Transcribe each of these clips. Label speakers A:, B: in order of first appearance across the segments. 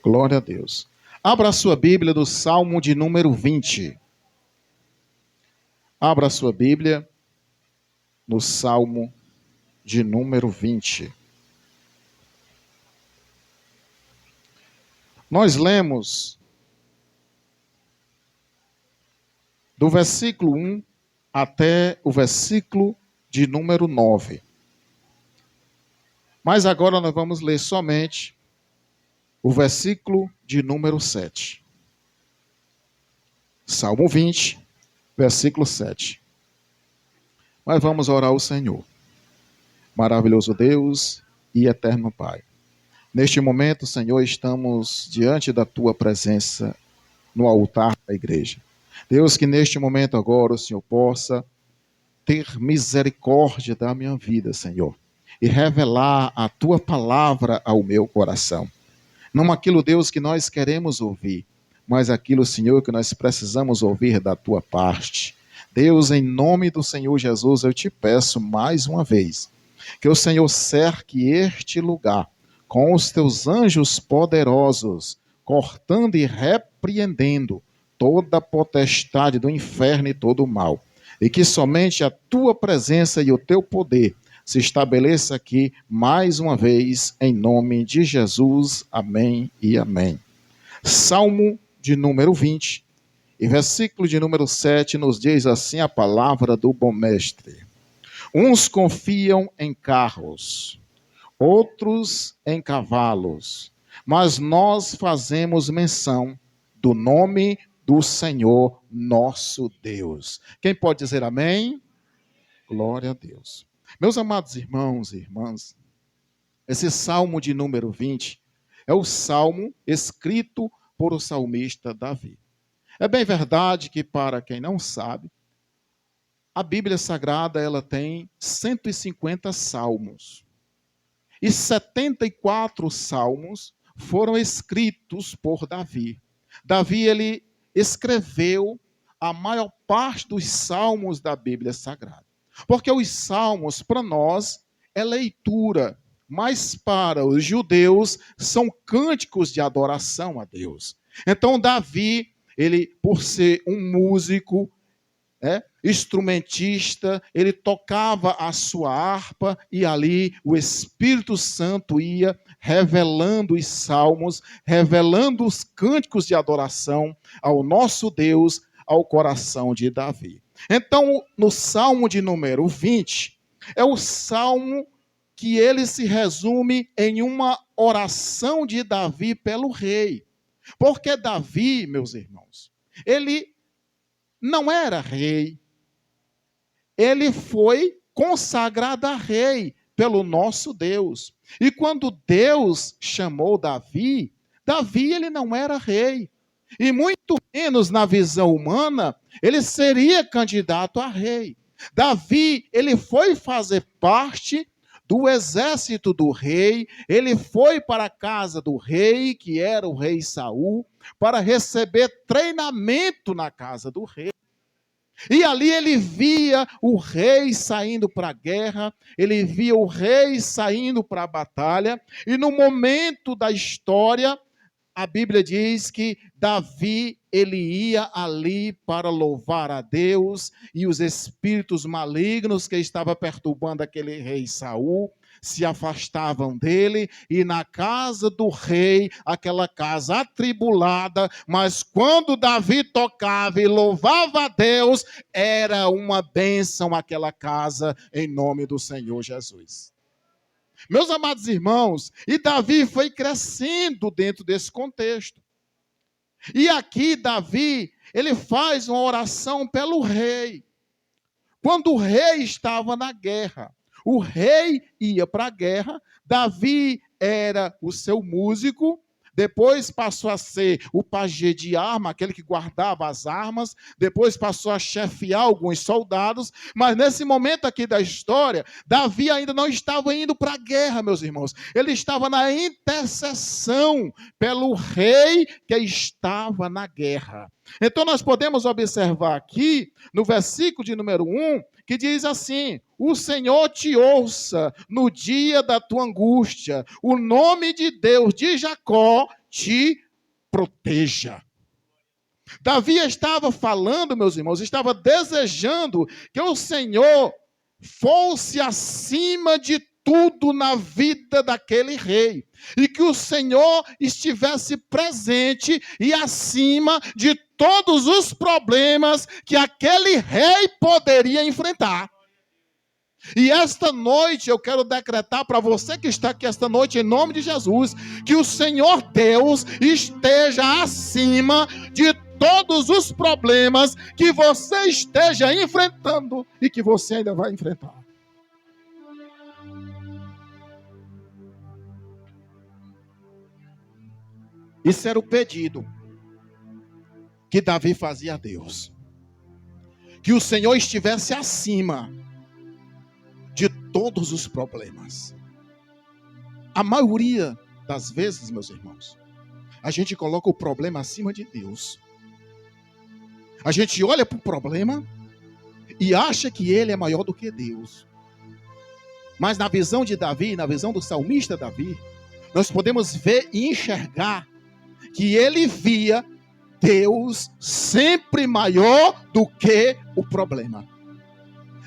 A: Glória a Deus. Abra a sua Bíblia do Salmo de número 20. Abra a sua Bíblia no Salmo de número 20. Nós lemos do versículo 1 até o versículo de número 9. Mas agora nós vamos ler somente o versículo de número 7. Salmo 20, versículo 7. Mas vamos orar ao Senhor. Maravilhoso Deus e eterno Pai. Neste momento, Senhor, estamos diante da Tua presença no altar da igreja. Deus, que neste momento agora o Senhor possa ter misericórdia da minha vida, Senhor, e revelar a Tua palavra ao meu coração. Não aquilo, Deus, que nós queremos ouvir, mas aquilo, Senhor, que nós precisamos ouvir da Tua parte. Deus, em nome do Senhor Jesus, eu te peço mais uma vez, que o Senhor cerque este lugar com os Teus anjos poderosos, cortando e repreendendo toda a potestade do inferno e todo o mal. E que somente a Tua presença e o Teu poder se estabeleça aqui mais uma vez, em nome de Jesus. Amém e amém. Salmo de número 20, e versículo de número 7 nos diz assim a palavra do bom mestre. Uns confiam em carros, outros em cavalos, mas nós fazemos menção do nome do Senhor nosso Deus. Quem pode dizer amém? Glória a Deus. Meus amados irmãos e irmãs, esse Salmo de número 20 é o salmo escrito por o salmista Davi. É bem verdade que, para quem não sabe, a Bíblia Sagrada ela tem 150 salmos. E 74 salmos foram escritos por Davi. Davi ele escreveu a maior parte dos salmos da Bíblia Sagrada. Porque os salmos, para nós, é leitura, mas para os judeus, são cânticos de adoração a Deus. Então, Davi, ele, por ser um músico, instrumentista, ele tocava a sua harpa e ali o Espírito Santo ia revelando os salmos, revelando os cânticos de adoração ao nosso Deus, ao coração de Davi. Então, no Salmo de número 20, é o salmo que ele se resume em uma oração de Davi pelo rei. Porque Davi, meus irmãos, ele não era rei, ele foi consagrado a rei pelo nosso Deus. E quando Deus chamou Davi, Davi ele não era rei. E muito menos na visão humana, ele seria candidato a rei. Davi, ele foi fazer parte do exército do rei, ele foi para a casa do rei, que era o rei Saul, para receber treinamento na casa do rei. E ali ele via o rei saindo para a guerra, ele via o rei saindo para a batalha, e no momento da história, a Bíblia diz que Davi, ele ia ali para louvar a Deus, e os espíritos malignos que estavam perturbando aquele rei Saul, se afastavam dele, e na casa do rei, aquela casa atribulada, mas quando Davi tocava e louvava a Deus, era uma bênção aquela casa, em nome do Senhor Jesus. Meus amados irmãos, e Davi foi crescendo dentro desse contexto. E aqui Davi, ele faz uma oração pelo rei. Quando o rei estava na guerra, o rei ia para a guerra, Davi era o seu músico, depois passou a ser o pajé de arma, aquele que guardava as armas, depois passou a chefiar alguns soldados, mas nesse momento aqui da história, Davi ainda não estava indo para a guerra, meus irmãos, ele estava na intercessão pelo rei que estava na guerra. Então nós podemos observar aqui, no versículo de número 1, que diz assim: o Senhor te ouça no dia da tua angústia, o nome de Deus de Jacó te proteja. Davi estava falando, meus irmãos, estava desejando que o Senhor fosse acima de tudo na vida daquele rei. E que o Senhor estivesse presente e acima de todos os problemas que aquele rei poderia enfrentar. E esta noite eu quero decretar para você que está aqui esta noite, em nome de Jesus, que o Senhor Deus esteja acima de todos os problemas que você esteja enfrentando e que você ainda vai enfrentar. Isso era o pedido que Davi fazia a Deus. Que o Senhor estivesse acima de todos os problemas. A maioria das vezes, meus irmãos, a gente coloca o problema acima de Deus. A gente olha para o problema e acha que ele é maior do que Deus. Mas na visão de Davi, na visão do salmista Davi, nós podemos ver e enxergar que ele via Deus sempre maior do que o problema.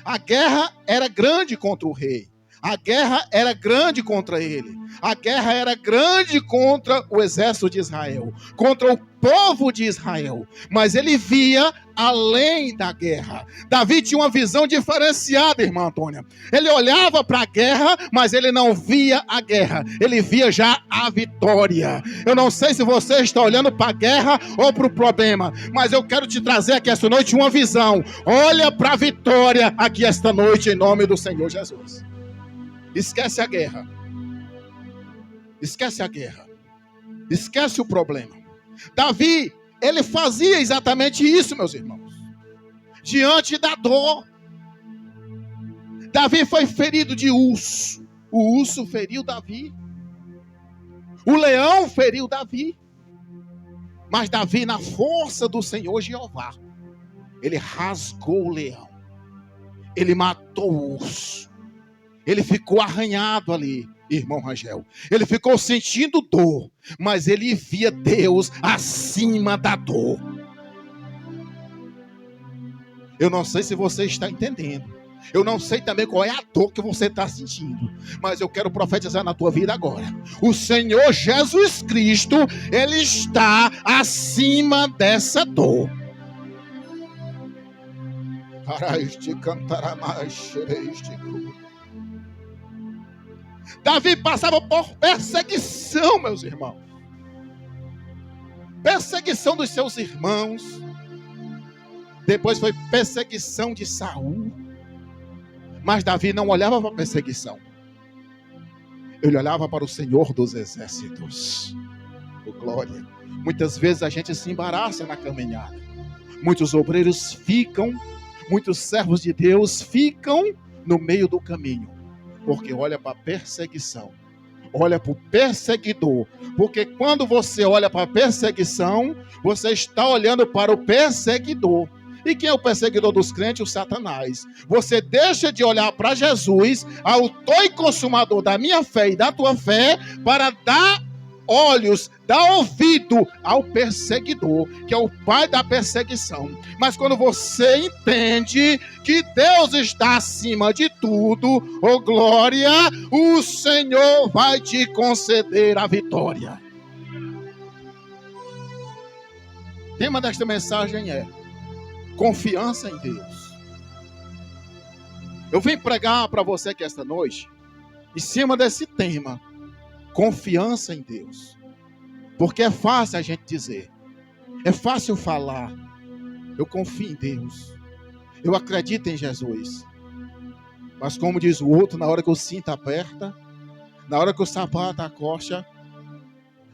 A: A guerra era grande contra o rei. A guerra era grande contra ele. A guerra era grande contra o exército de Israel, contra o povo de Israel. Mas ele via além da guerra. Davi tinha uma visão diferenciada, irmã Antônia. Ele olhava para a guerra, mas ele não via a guerra. Ele via já a vitória. Eu não sei se você está olhando para a guerra ou para o problema, mas eu quero te trazer aqui esta noite uma visão. Olha para a vitória aqui esta noite, em nome do Senhor Jesus. Esquece a guerra. Esquece a guerra. Esquece o problema. Davi, ele fazia exatamente isso, meus irmãos. Diante da dor. Davi foi ferido de urso. O urso feriu Davi. O leão feriu Davi. Mas Davi, na força do Senhor Jeová, ele rasgou o leão. Ele matou o urso. Ele ficou arranhado ali, irmão Rangel. Ele ficou sentindo dor, mas ele via Deus acima da dor. Eu não sei se você está entendendo. Eu não sei também qual é a dor que você está sentindo, mas eu quero profetizar na tua vida agora. O Senhor Jesus Cristo, Ele está acima dessa dor. Para este cantará mais, xereste. Davi passava por perseguição, meus irmãos. Perseguição dos seus irmãos. Depois foi perseguição de Saul. Mas Davi não olhava para a perseguição. Ele olhava para o Senhor dos exércitos. Oh, glória. Muitas vezes a gente se embaraça na caminhada. Muitos obreiros ficam, muitos servos de Deus ficam no meio do caminho. Porque olha para a perseguição, olha para o perseguidor. Porque quando você olha para a perseguição, você está olhando para o perseguidor. E quem é o perseguidor dos crentes? O Satanás. Você deixa de olhar para Jesus, autor e consumador da minha fé e da tua fé, para dar olhos, dar ouvido ao perseguidor, que é o pai da perseguição. Mas quando você entende que Deus está acima de tudo, oh glória, o Senhor vai te conceder a vitória. O tema desta mensagem é confiança em Deus. Eu vim pregar para você aqui esta noite em cima desse tema, confiança em Deus. Porque é fácil a gente dizer, é fácil falar, eu confio em Deus, eu acredito em Jesus. Mas como diz o outro, na hora que o cinto aperta, na hora que o sapato acocha,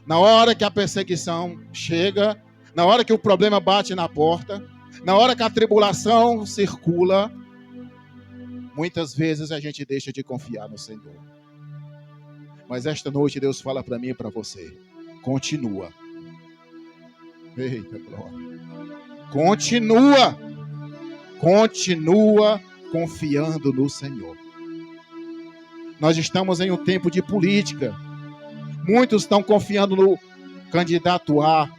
A: na hora que a perseguição chega, na hora que o problema bate na porta, na hora que a tribulação circula, muitas vezes a gente deixa de confiar no Senhor. Mas esta noite Deus fala para mim e para você, continua. Eita glória. Continua confiando no Senhor. Nós estamos em um tempo de política. Muitos estão confiando candidato A,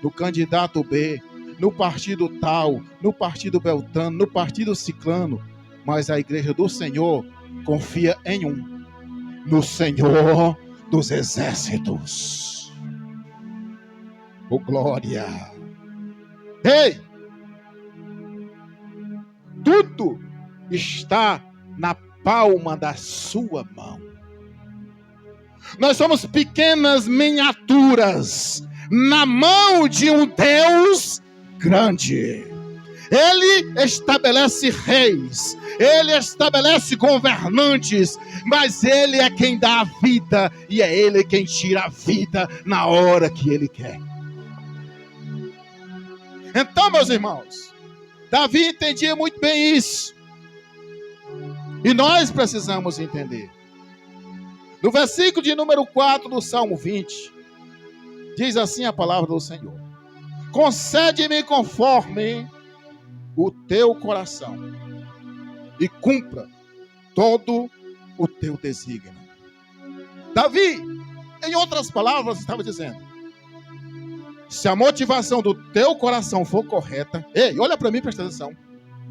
A: no candidato B, no partido tal, no partido beltrano, no partido ciclano, mas a igreja do Senhor confia em um, no Senhor dos exércitos. Oh, glória! Ei! Tudo está na palma da sua mão. Nós somos pequenas miniaturas na mão de um Deus grande. Ele estabelece reis, ele estabelece governantes, mas ele é quem dá a vida e é ele quem tira a vida na hora que ele quer. Então, meus irmãos, Davi entendia muito bem isso. E nós precisamos entender. No versículo de número 4 do Salmo 20, diz assim a palavra do Senhor: concede-me conforme o teu coração e cumpra todo o teu desígnio. Davi, em outras palavras, estava dizendo: se a motivação do teu coração for correta, ei, olha para mim, presta atenção,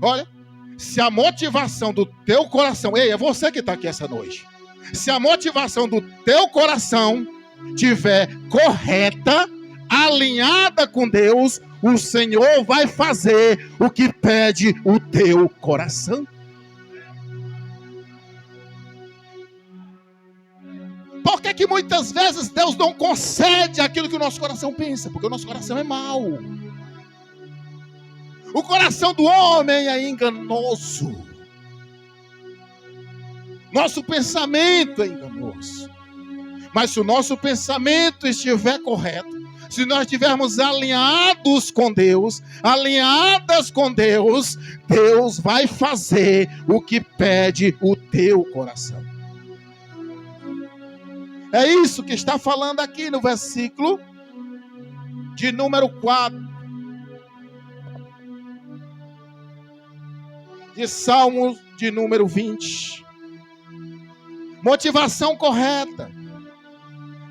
A: olha, se a motivação do teu coração, ei, é você que está aqui essa noite, se a motivação do teu coração tiver correta, alinhada com Deus, o Senhor vai fazer o que pede o teu coração. Por que muitas vezes Deus não concede aquilo que o nosso coração pensa? Porque o nosso coração é mau. O coração do homem é enganoso. Nosso pensamento é enganoso. Mas se o nosso pensamento estiver correto, se nós estivermos alinhados com Deus, alinhadas com Deus, Deus vai fazer o que pede o teu coração. É isso que está falando aqui no versículo de número 4 de Salmos de número 20. Motivação correta.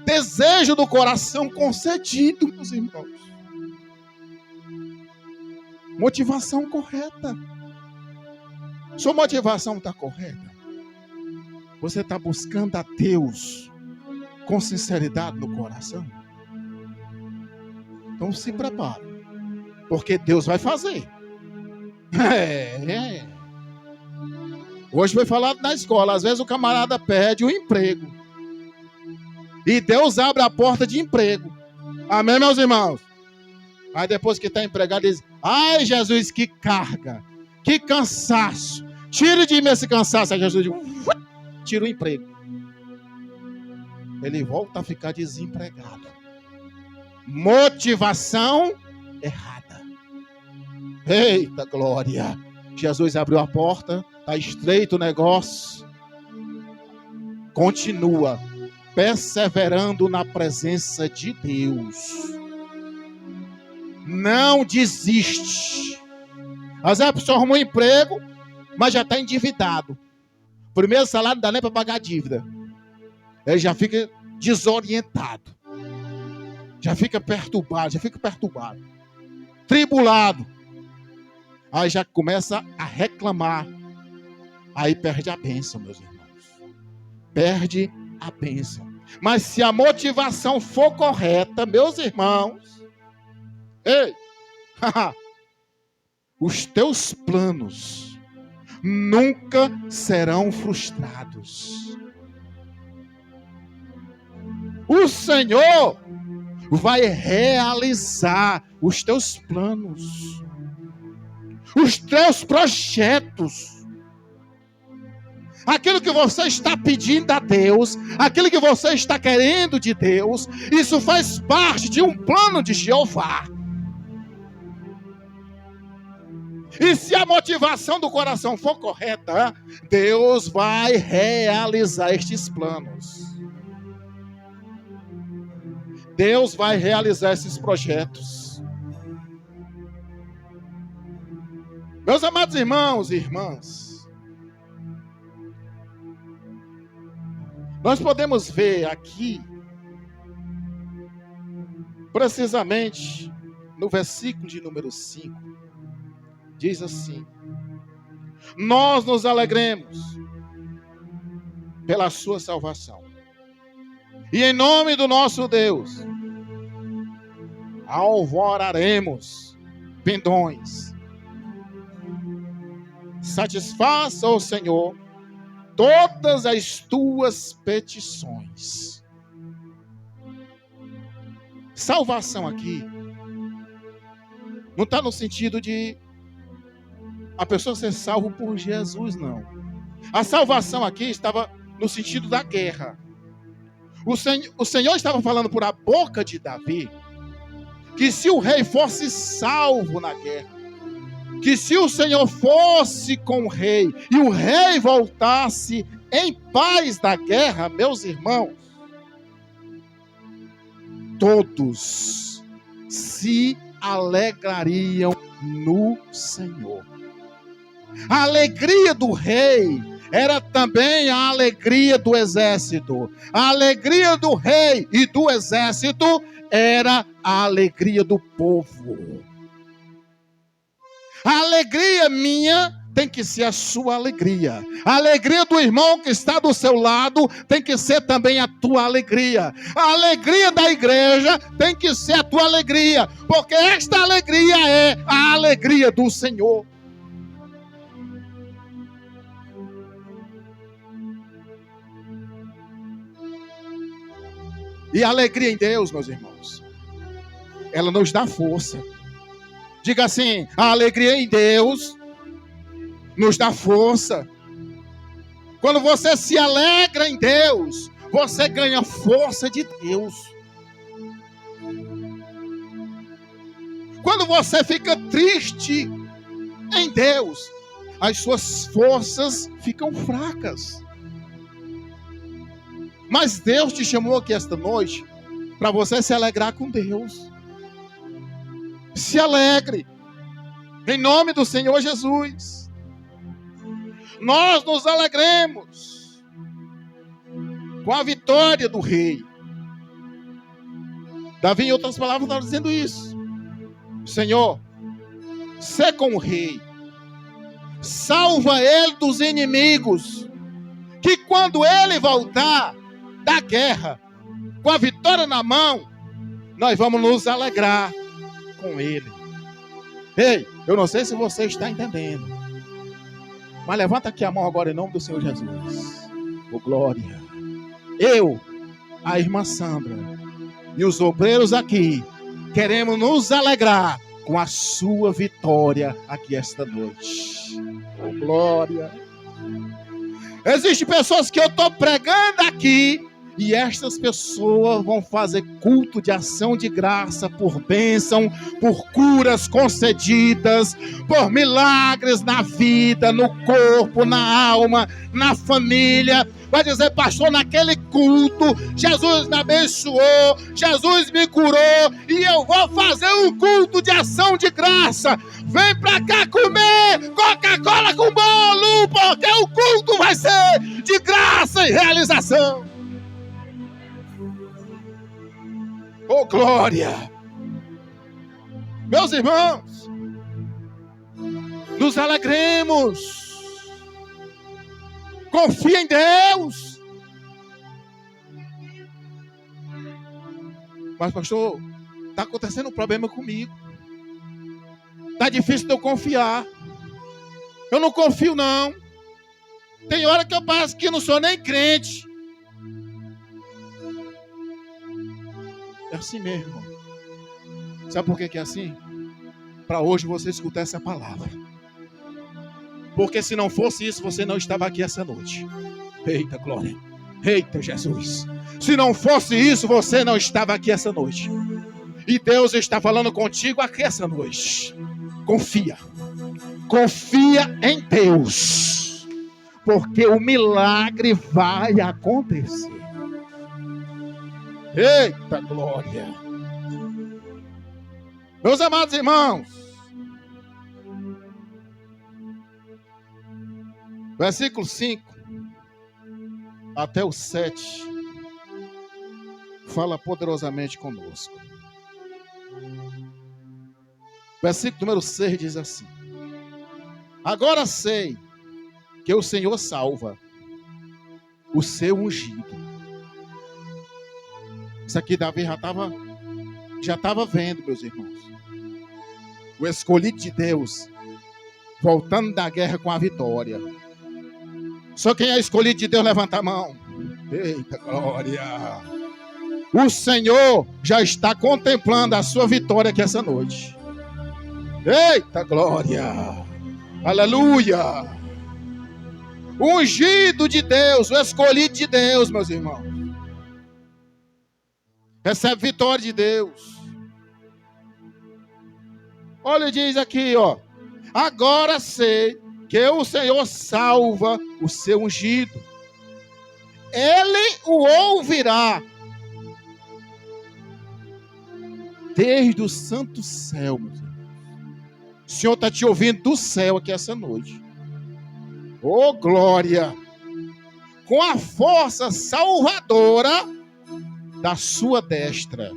A: Desejo do coração concedido, meus irmãos. Motivação correta. Sua motivação está correta? Você está buscando a Deus com sinceridade no coração? Então se prepare, porque Deus vai fazer. Hoje foi falado na escola, às vezes o camarada pede um emprego e Deus abre a porta de emprego. Amém, meus irmãos? Aí depois que está empregado, diz: ai, Jesus, que carga, que cansaço, tira de mim esse cansaço. Aí Jesus diz: tira o emprego. Ele volta a ficar desempregado. Motivação errada. Eita glória! Jesus abriu a porta, está estreito o negócio. Continua perseverando na presença de Deus. Não desiste. Às vezes a pessoa arrumou um emprego, mas já está endividado. Primeiro salário não dá nem para pagar a dívida. Ele já fica desorientado. Já fica perturbado, tribulado. Aí já começa a reclamar. Aí perde a bênção, meus irmãos. Perde a bênção. Mas se a motivação for correta, meus irmãos, ei, os teus planos nunca serão frustrados. O Senhor vai realizar os teus planos, os teus projetos. Aquilo que você está pedindo a Deus, aquilo que você está querendo de Deus, isso faz parte de um plano de Jeová. E se a motivação do coração for correta, Deus vai realizar estes planos. Deus vai realizar esses projetos. Meus amados irmãos e irmãs, nós podemos ver aqui Precisamente no versículo de número 5, diz assim: nós nos alegremos pela sua salvação, e em nome do nosso Deus alvoraremos pendões. Satisfaça, ó Senhor, todas as tuas petições. Salvação aqui não está no sentido de a pessoa ser salvo por Jesus, não. A salvação aqui estava no sentido da guerra. O Senhor estava falando por a boca de Davi que se o rei fosse salvo na guerra, que se o Senhor fosse com o rei e o rei voltasse em paz da guerra, meus irmãos, todos se alegrariam no Senhor. A alegria do rei era também a alegria do exército. A alegria do rei e do exército era a alegria do povo. A alegria minha tem que ser a sua alegria. A alegria do irmão que está do seu lado tem que ser também a tua alegria. A alegria da igreja tem que ser a tua alegria, porque esta alegria é a alegria do Senhor. E a alegria em Deus, meus irmãos, ela nos dá força. Diga assim: a alegria em Deus nos dá força. Quando você se alegra em Deus, você ganha força de Deus. Quando você fica triste em Deus, as suas forças ficam fracas. Mas Deus te chamou aqui esta noite para você se alegrar com Deus. Se alegre em nome do Senhor Jesus. Nós nos alegremos com a vitória do rei. Davi, em outras palavras, está dizendo isso. Senhor, sê com o rei, salva ele dos inimigos, que quando ele voltar da guerra, com a vitória na mão, nós vamos nos alegrar com ele. Ei, eu não sei se você está entendendo, mas levanta aqui a mão agora em nome do Senhor Jesus. Oh, glória. Eu, a irmã Sandra e os obreiros aqui queremos nos alegrar com a sua vitória aqui esta noite. Oh, glória. Existem pessoas que eu estou pregando aqui e estas pessoas vão fazer culto de ação de graça por bênção, por curas concedidas, por milagres na vida, no corpo, na alma, na família. Vai dizer: pastor, naquele culto, Jesus me abençoou, Jesus me curou, e eu vou fazer um culto de ação de graça. Vem pra cá comer Coca-Cola com bolo, porque o culto vai ser de graça e realização. Oh, glória! Meus irmãos, nos alegremos. Confia em Deus. Mas, pastor, está acontecendo um problema comigo. Está difícil de eu confiar. Eu não confio, não. Tem hora que eu passo que eu não sou nem crente. É assim mesmo, irmão. Sabe por que é assim? Para hoje você escutar essa palavra. Porque se não fosse isso, você não estava aqui essa noite. Eita glória. Eita Jesus. Se não fosse isso, você não estava aqui essa noite. E Deus está falando contigo aqui essa noite. Confia. Confia em Deus. Porque o milagre vai acontecer. Eita glória. Meus amados irmãos, versículo 5 até o 7 fala poderosamente conosco. Versículo número 6 diz assim: agora sei que o Senhor salva o seu ungido. Isso aqui Davi já estava vendo, meus irmãos. O escolhido de Deus voltando da guerra com a vitória. Só quem é escolhido de Deus, levanta a mão. Eita glória! O Senhor já está contemplando a sua vitória aqui essa noite. Eita glória! Aleluia! O ungido de Deus, o escolhido de Deus, meus irmãos. Recebe vitória de Deus. Olha, diz aqui, ó. Agora sei que o Senhor salva o seu ungido. Ele o ouvirá desde o santo céu, meus irmãos. O Senhor está te ouvindo do céu aqui essa noite. Oh, glória! Com a força salvadora da sua destra.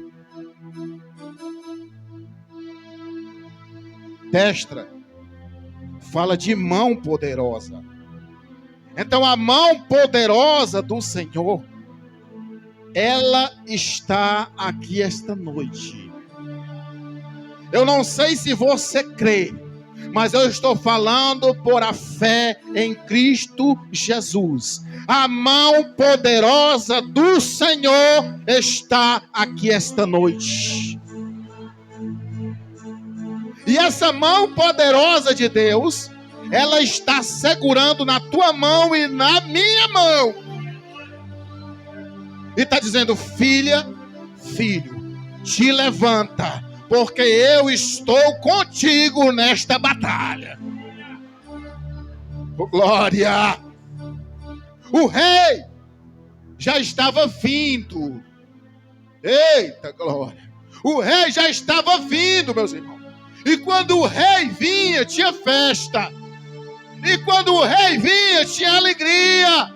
A: Destra fala de mão poderosa. Então a mão poderosa do Senhor, ela está aqui esta noite. Eu não sei se você crê, mas eu estou falando por a fé em Cristo Jesus. A mão poderosa do Senhor está aqui esta noite. E essa mão poderosa de Deus, ela está segurando na tua mão e na minha mão. E está dizendo: filha, filho, te levanta, porque eu estou contigo nesta batalha. Oh, glória! O rei já estava vindo. Eita glória! O rei já estava vindo, meus irmãos. E quando o rei vinha, tinha festa. E quando o rei vinha, tinha alegria.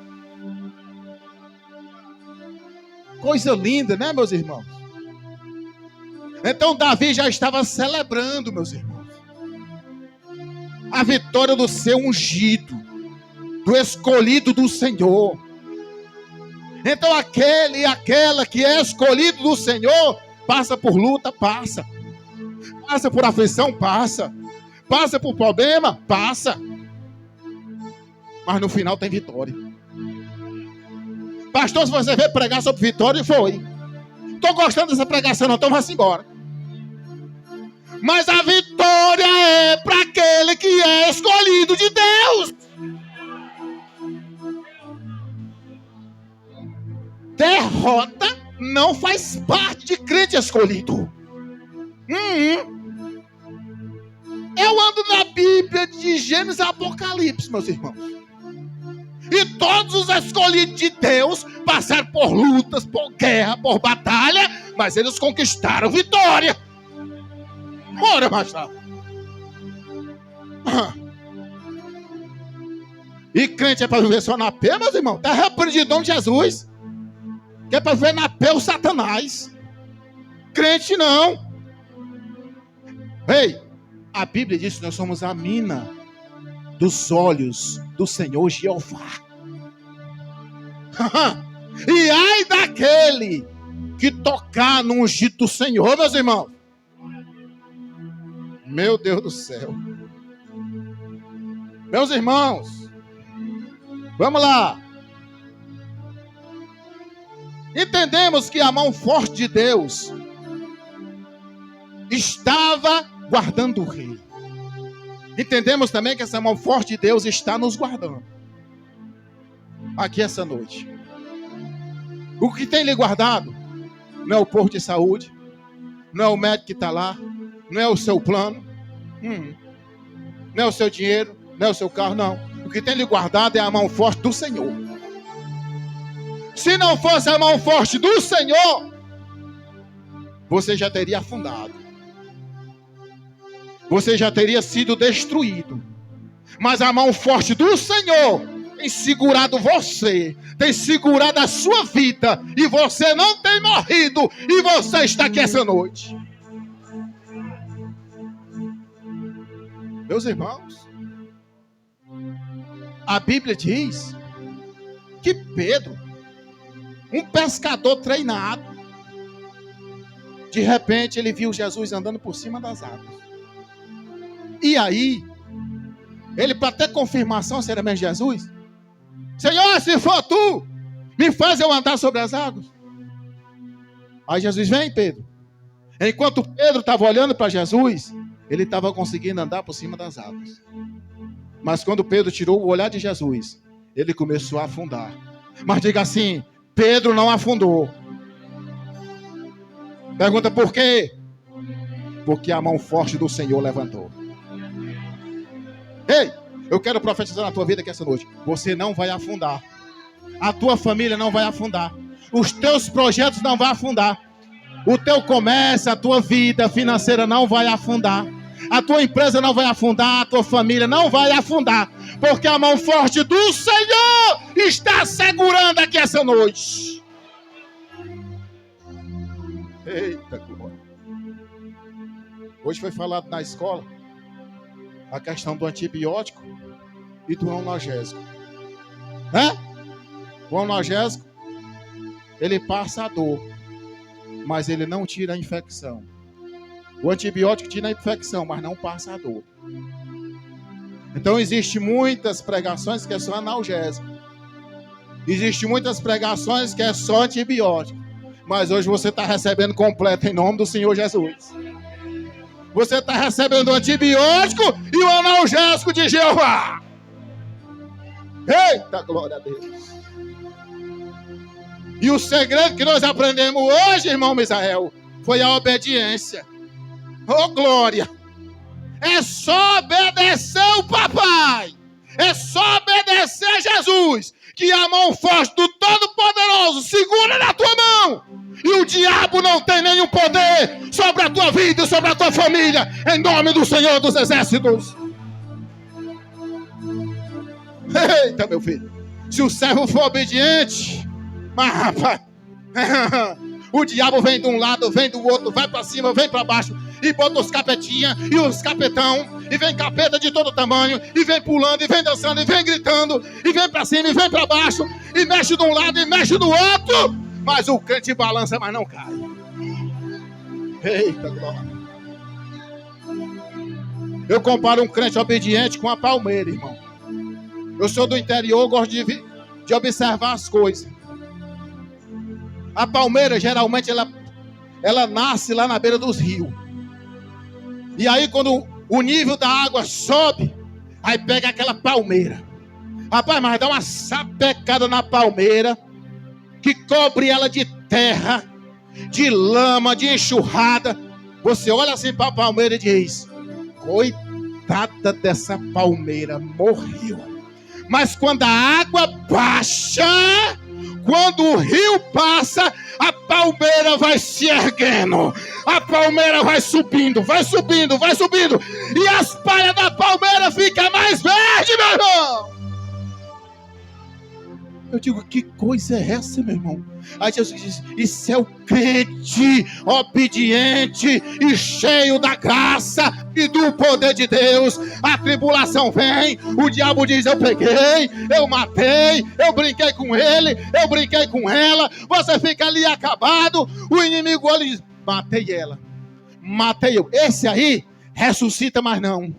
A: Coisa linda, né, meus irmãos? Então Davi já estava celebrando, meus irmãos, a vitória do seu ungido, do escolhido do Senhor. Então aquele e aquela que é escolhido do Senhor, passa por luta, passa por aflição, passa por problema, passa, mas no final tem vitória. Pastor, se você veio pregar sobre vitória, foi. Estou gostando dessa pregação, não, então vá-se embora. Mas a vitória é para aquele que é escolhido de Deus. Derrota não faz parte de crente escolhido. Eu ando na Bíblia de Gênesis a Apocalipse, meus irmãos. E todos os escolhidos de Deus passaram por lutas, por guerra, por batalha, mas eles conquistaram vitória. Ora, Machado. E crente é para viver só na pé, meus irmãos? Está repreendido em nome de Jesus. Que é para viver na pé o Satanás. Crente não. Ei, a Bíblia diz que nós somos a mina dos olhos do Senhor Jeová. E ai daquele que tocar no ungido do Senhor, meus irmãos. Meu Deus do céu. Meus irmãos, vamos lá. Entendemos que a mão forte de Deus estava guardando o rei. Entendemos também que essa mão forte de Deus está nos guardando aqui essa noite. O que tem lhe guardado não é o posto de saúde, não é o médico que está lá, não é o seu plano, não é o seu dinheiro, não é o seu carro, não. O que tem lhe guardado é a mão forte do Senhor. Se não fosse a mão forte do Senhor, você já teria afundado. Você já teria sido destruído. Mas a mão forte do Senhor tem segurado você, tem segurado a sua vida, e você não tem morrido, e você está aqui essa noite. Meus irmãos, a Bíblia diz que Pedro, um pescador treinado, de repente ele viu Jesus andando por cima das águas. E aí, ele, para ter confirmação se era mesmo Jesus, Senhor, se for tu, me faz eu andar sobre as águas. Aí Jesus, vem Pedro. Enquanto Pedro estava olhando para Jesus, ele estava conseguindo andar por cima das águas. Mas quando Pedro tirou o olhar de Jesus, ele começou a afundar. Mas diga assim, Pedro não afundou. Pergunta por quê? Porque a mão forte do Senhor levantou. Ei, eu quero profetizar na tua vida que essa noite você não vai afundar. A tua família não vai afundar. Os teus projetos não vão afundar. O teu comércio, a tua vida financeira não vai afundar. A tua empresa não vai afundar. A tua família não vai afundar. Porque a mão forte do Senhor está segurando aqui essa noite. Eita, glória. Hoje foi falado na escola a questão do antibiótico e do analgésico. Né? O analgésico, ele passa a dor, mas ele não tira a infecção. O antibiótico tira a infecção, mas não passa a dor. Então, existem muitas pregações que é só analgésico. Existem muitas pregações que é só antibiótico. Mas hoje você está recebendo completo em nome do Senhor Jesus. Você está recebendo o antibiótico e o analgésico de Jeová. Eita, glória a Deus. E o segredo que nós aprendemos hoje, irmão Misael, foi a obediência. Oh, glória. É só obedecer o papai. É só obedecer a Jesus. Que a mão forte do Todo-Poderoso segura na tua mão. E o diabo não tem nenhum poder sobre a tua vida e sobre a tua família. Em nome do Senhor dos Exércitos. Eita, meu filho. Se o servo for obediente, mas rapaz, o diabo vem de um lado, vem do outro, vai para cima, vem para baixo. E bota os capetinhas e os capetão. E vem capeta de todo tamanho. E vem pulando, e vem dançando, e vem gritando. E vem para cima, e vem para baixo. E mexe de um lado, e mexe do outro. Mas o crente balança, mas não cai. Eita, glória. Eu comparo um crente obediente com a palmeira, irmão. Eu sou do interior, gosto de observar as coisas. A palmeira, geralmente, ela nasce lá na beira dos rios. E aí, quando o nível da água sobe, aí pega aquela palmeira. Rapaz, mas dá uma sapecada na palmeira, que cobre ela de terra, de lama, de enxurrada. Você olha assim para a palmeira e diz, coitada dessa palmeira, morreu. Mas quando a água baixa, quando o rio passa, a palmeira vai se erguendo. A palmeira vai subindo, vai subindo, vai subindo. E as palhas da palmeira ficam mais verdes, meu irmão. Eu digo, que coisa é essa, meu irmão? Aí Jesus diz, isso é o crente obediente e cheio da graça e do poder de Deus. A tribulação vem, o diabo diz, eu peguei, eu matei, eu brinquei com ele, eu brinquei com ela. Você fica ali acabado, o inimigo olha e diz, matei ela, matei eu. Esse aí ressuscita, mas não.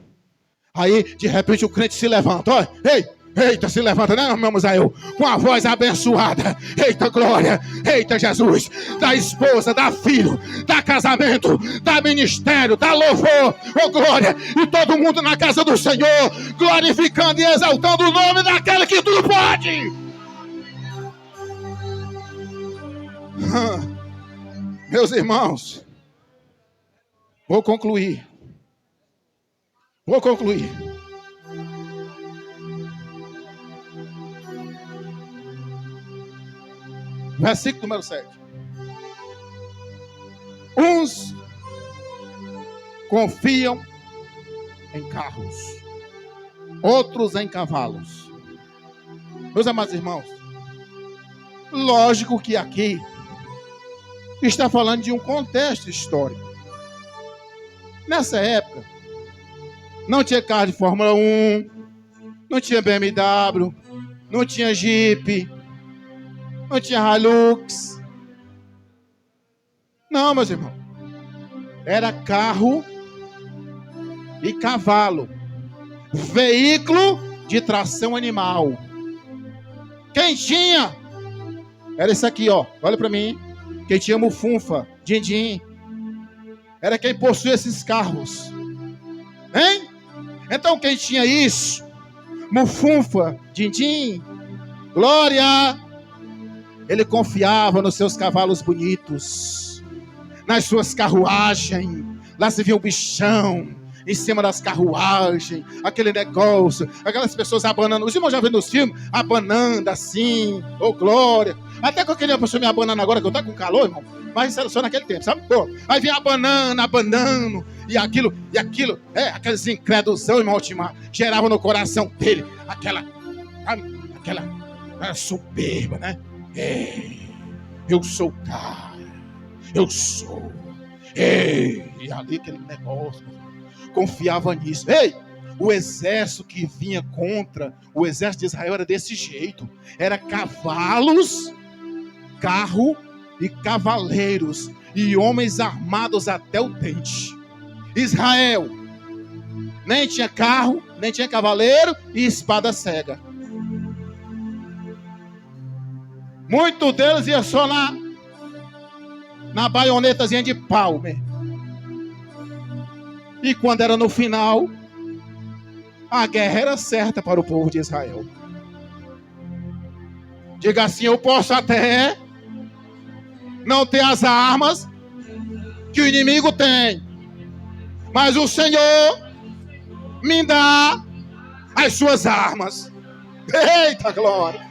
A: Aí, de repente, o crente se levanta, olha, ei. Eita, se levanta, né, meu Misael? Com a voz abençoada. Eita, glória. Eita, Jesus. Dá esposa, dá filho, dá casamento, dá ministério, dá louvor. Oh, glória. E todo mundo na casa do Senhor, glorificando e exaltando o nome daquele que tudo pode. Meus irmãos, vou concluir. Versículo número 7. Uns confiam em carros, outros em cavalos. Meus amados irmãos, lógico que aqui está falando de um contexto histórico. Nessa época, Não tinha carro de Fórmula 1, não tinha BMW, não tinha Jeep, não tinha Hilux. Não, meus irmãos. Era carro e cavalo. Veículo de tração animal. Quem tinha? Era esse aqui, ó. Olha pra mim. Quem tinha mufunfa, din-din. Era quem possuía esses carros. Hein? Então quem tinha isso? Mufunfa, din-din, glória. Ele confiava nos seus cavalos bonitos, nas suas carruagens. Lá se via o bichão em cima das carruagens, aquele negócio, aquelas pessoas abanando. Os irmãos já viram nos filmes, abanando assim, ô glória. Até que eu queria a pessoa me abanando agora, que eu tô com calor, irmão. Mas isso era só naquele tempo, sabe? Pô, aí vinha abanando, e aquilo, aqueles incrédulosão, irmão Altimar, gerava no coração dele aquela soberba, né? Eu sou o cara, eu sou. E ali aquele negócio, confiava nisso. O exército que vinha contra o exército de Israel era desse jeito. Era cavalos, carro e cavaleiros e homens armados até o dente. Israel nem tinha carro, nem tinha cavaleiro e espada cega. Muitos deles iam só na baionetazinha de pau mesmo. E quando era no final, a guerra era certa para o povo de Israel. Diga assim: eu posso até não ter as armas que o inimigo tem, mas o Senhor me dá as suas armas. Eita glória!